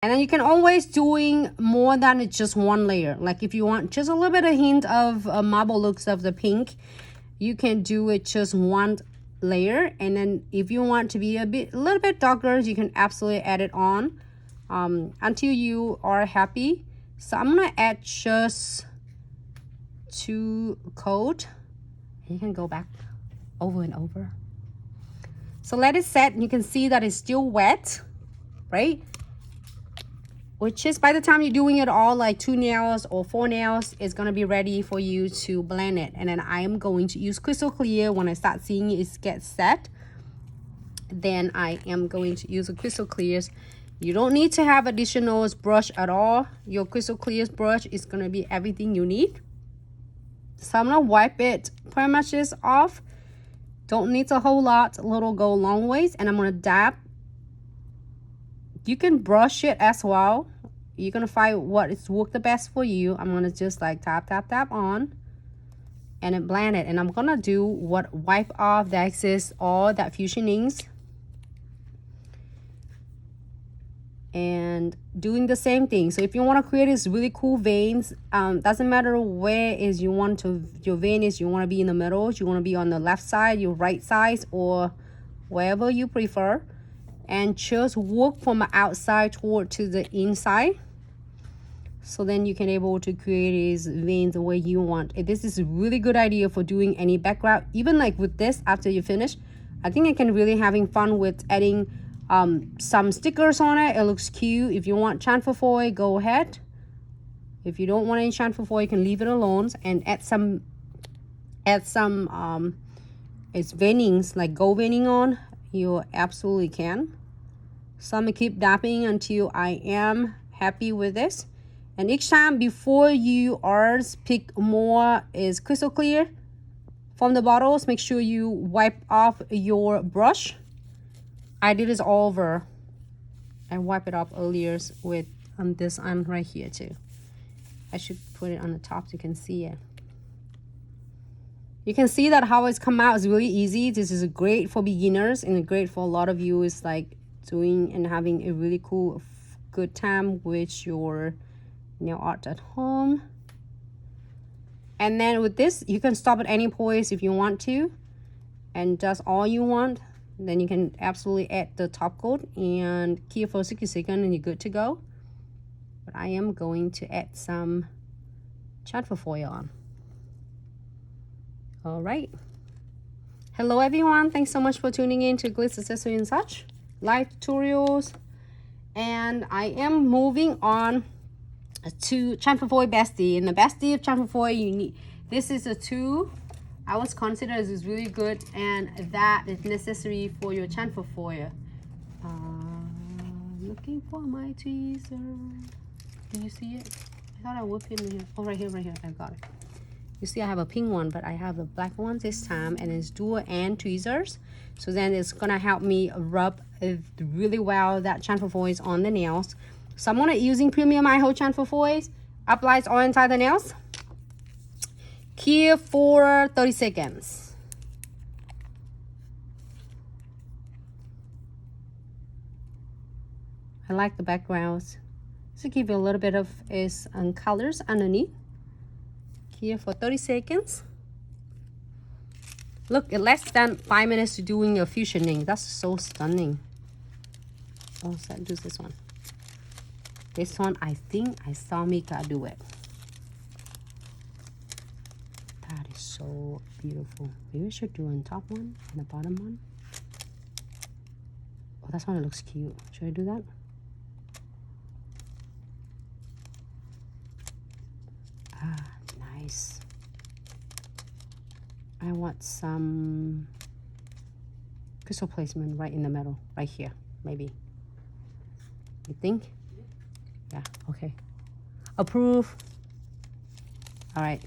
And then you can always doing more than just one layer. Like if you want just a little bit of hint of marble looks of the pink, you can do it just one layer. And then if you want to be a little bit darker, you can absolutely add it on until you are happy. So I'm gonna add just 2 coat. You can go back over and over. So let it set, and you can see that it's still wet, right? Which is by the time you're doing it all, like 2 nails or 4 nails, it's gonna be ready for you to blend it. And then I am going to use crystal clear when I start seeing it get set. Then I am going to use the crystal clears. You don't need to have additional brush at all. Your crystal clears brush is gonna be everything you need. So I'm gonna wipe it pretty much just off. Don't need a whole lot, a little go a long ways. And I'm gonna dab. You can brush it as well. You're gonna find what is work the best for you. I'm gonna just like tap on and then blend it. And I'm gonna do what wipe off the excess all that fusion inks. And doing the same thing. So if you want to create these really cool veins, doesn't matter where is you want to your vein is. You want to be in the middle, you want to be on the left side, your right side, or wherever you prefer. And just work from the outside toward to the inside. So then you can able to create these veins the way you want. This is a really good idea for doing any background. Even like with this, after you finish, I think I can really having fun with adding some stickers on it. It looks cute. If you want chamfer foil, go ahead. If you don't want any chamfer foil, you can leave it alone and add some it's veinings, like gold veining on. You absolutely can. So I'm gonna keep dabbing until I am happy with this. And each time before you are pick more is crystal clear from the bottles, make sure you wipe off your brush. I did this all over. I wipe it off earlier with this on right here too. I should put it on the top so you can see it. You can see that how it's come out is really easy. This is great for beginners and great for a lot of you is like doing and having a really cool good time with your nail art at home. And then with this, you can stop at any point if you want to, and that's all you want. Then you can absolutely add the top coat and keep for 60 seconds and you're good to go. But I am going to add some chamfer foil on. All right. Hello everyone. Thanks so much for tuning in to Glitz Accessory and Such live tutorials. And I am moving on to chamfer foil bestie. And the bestie of chamfer foil, you need, this is a 2. I was considered as is really good, and that is necessary for your chamfer foil. Looking for my tweezer. Do you see it? I thought I would pin it here. Oh, right here, I got it. You see I have a pink one, but I have the black one this time, and it's dual end tweezers. So then it's gonna help me rub really well that chamfer foils on the nails. So I'm gonna using premium iHo chamfer foils, applies all inside the nails. Here for 30 seconds. I like the backgrounds to give you a little bit of colors underneath. Here for 30 seconds. Look, less than 5 minutes to doing your fusioning. That's so stunning. Oh, so I'll do this one. This one, I think I saw Mika do it. That is so beautiful. Maybe I should do on top one and the bottom one. Oh, that's one that looks cute. Should I do that? Ah, nice. I want some crystal placement right in the middle, right here, maybe. You think? Yeah, okay. Approve. All right.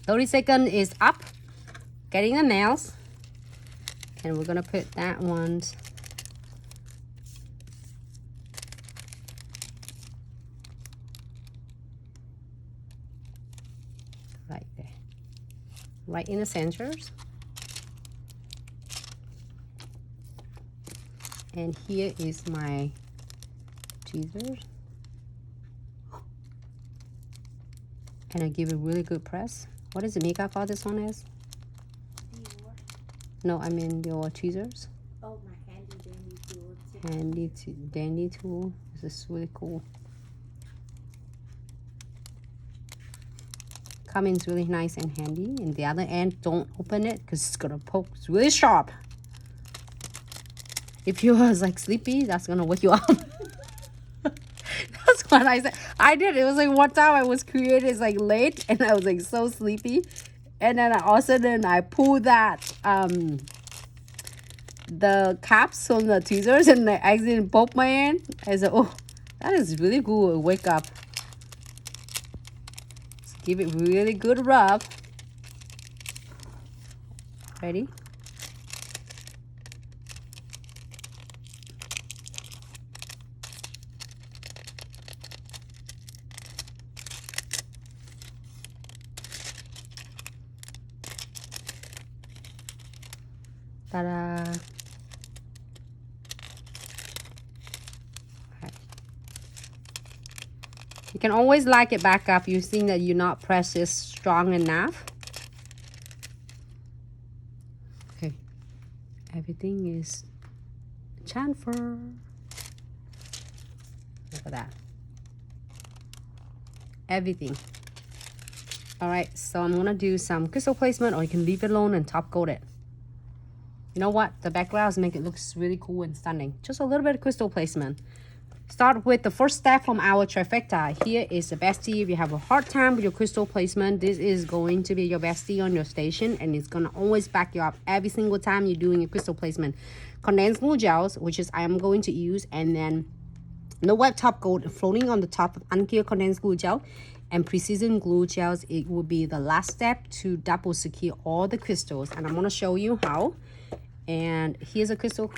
30 seconds is up. Getting the nails. And we're gonna put that one right there. Right in the centers. And here is my tweezers. And I give it a really good press. What is the makeup call this one is? No, I mean your tweezers. Oh, my handy dandy tool. Dandy tool. This is really cool. Comes really nice and handy. And the other end, don't open it because it's gonna poke. It's really sharp. If you was like sleepy, that's gonna wake you up. That's what I said. I did. It was like one time I was created, it's like late, and I was like so sleepy, and then all of a sudden I pulled that the caps from the tweezers, and I accidentally poked my hand. I said, "Oh, that is really cool. Wake up." Let's give it really good rub. Ready? Ta-da. Okay. You can always like it back up. You've seen that you're not pressed this strong enough. Okay. Everything is chamfer. Look at that. Everything. Alright, so I'm gonna do some crystal placement, or you can leave it alone and top coat it. You know what? The backgrounds make it look really cool and stunning. Just a little bit of crystal placement. Start with the first step from our trifecta. Here is the bestie. If you have a hard time with your crystal placement, this is going to be your bestie on your station, and it's going to always back you up every single time you're doing your crystal placement. Condensed glue gels, which is I am going to use, and then the wet top coat floating on the top of unclear condensed glue gel, and precision glue gels. It will be the last step to double secure all the crystals, and I'm going to show you how. And here's a crystal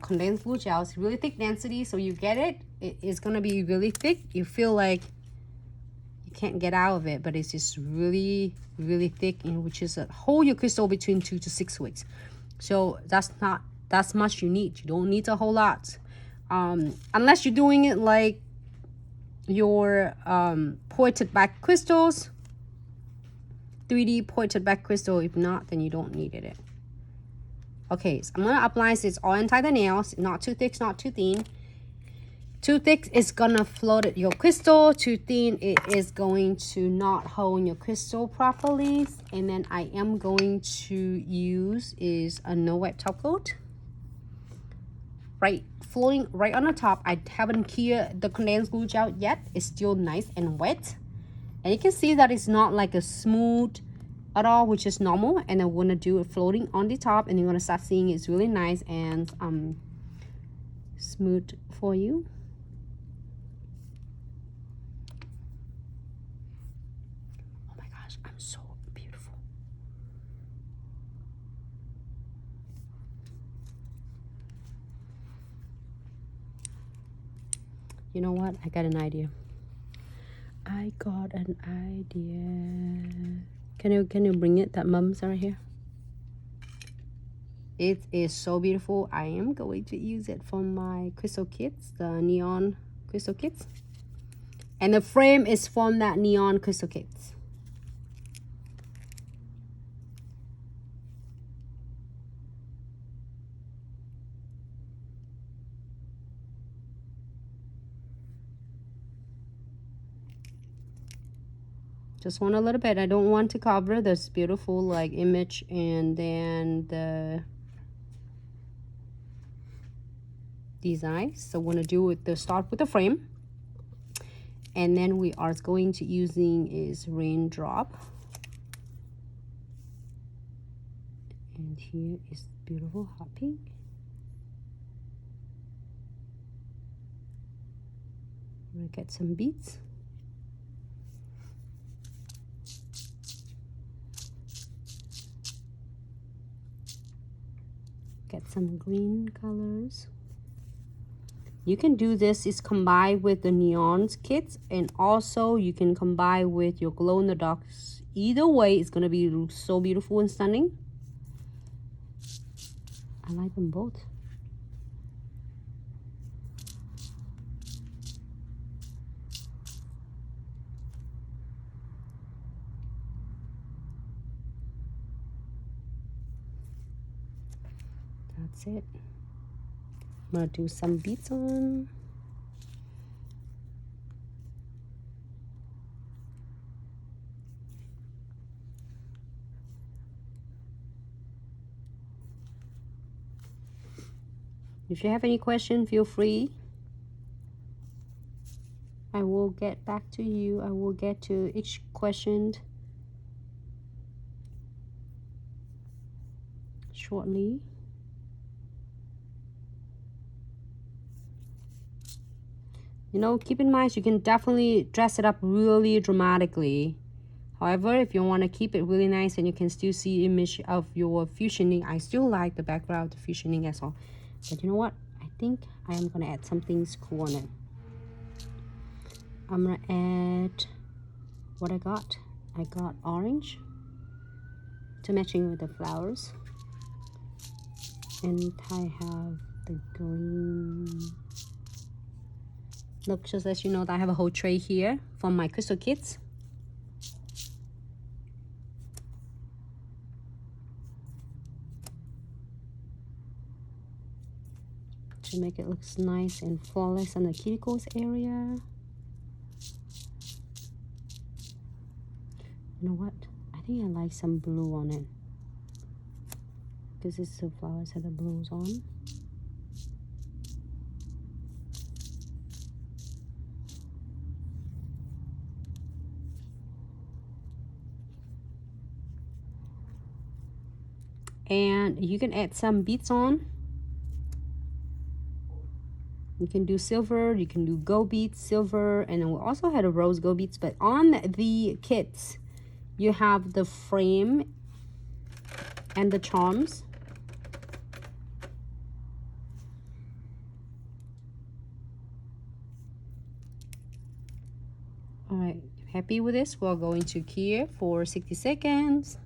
condensed glue gel. It's really thick density, so you get it. It is gonna be really thick. You feel like you can't get out of it, but it's just really, really thick, and which is hold your crystal between 2 to 6 weeks. So that's not that much you need. You don't need a whole lot, unless you're doing it like your pointed back crystals, 3D pointed back crystal. If not, then you don't need it. Okay, so I'm going to apply this all inside the nails. Not too thick, not too thin. Too thick is going to float your crystal. Too thin, it is going to not hold your crystal properly. And then I am going to use is a no wet top coat. Right, floating right on the top. I haven't cleared the condensed glue gel yet. It's still nice and wet. And you can see that it's not like a smooth at all, which is normal. And I'm gonna do it floating on the top, and you're gonna start seeing it's really nice and smooth for you. Oh my gosh, I'm so beautiful. You know what? I got an idea. I got an idea. Can you bring it? That mums right here. It is so beautiful. I am going to use it for my crystal kits, the neon crystal kits. And the frame is from that neon crystal kits. Just want a little bit. I don't want to cover this beautiful like image and then the design. So we're gonna do it. The start with the frame, and then we are going to using is raindrop. And here is beautiful hot pink. I'm gonna get some beads. Get some green colors. You can do this is combined with the neons kits, and also you can combine with your glow in the dark. Either way, it's gonna be so beautiful and stunning. I like them both. That's it. I'm gonna do some beads on. If you have any question, feel free. I will get back to you. I will get to each question shortly. You know, keep in mind you can definitely dress it up really dramatically. However, if you want to keep it really nice and you can still see image of your fusioning, I still like the background of the fusioning as well. But you know what? I think I am gonna add something cool on it. I'm gonna add what I got. I got orange to matching with the flowers, and I have the green. Look, just as you know that I have a whole tray here from my crystal kits. To make it look nice and flawless on the cuticles area. You know what? I think I like some blue on it. Because it's the flowers have the blues on. And you can add some beads on. You can do silver, you can do gold beads, silver, and then we also had a rose gold beads. But on the kits, you have the frame and the charms. All right, happy with this? We're going to cure for 60 seconds.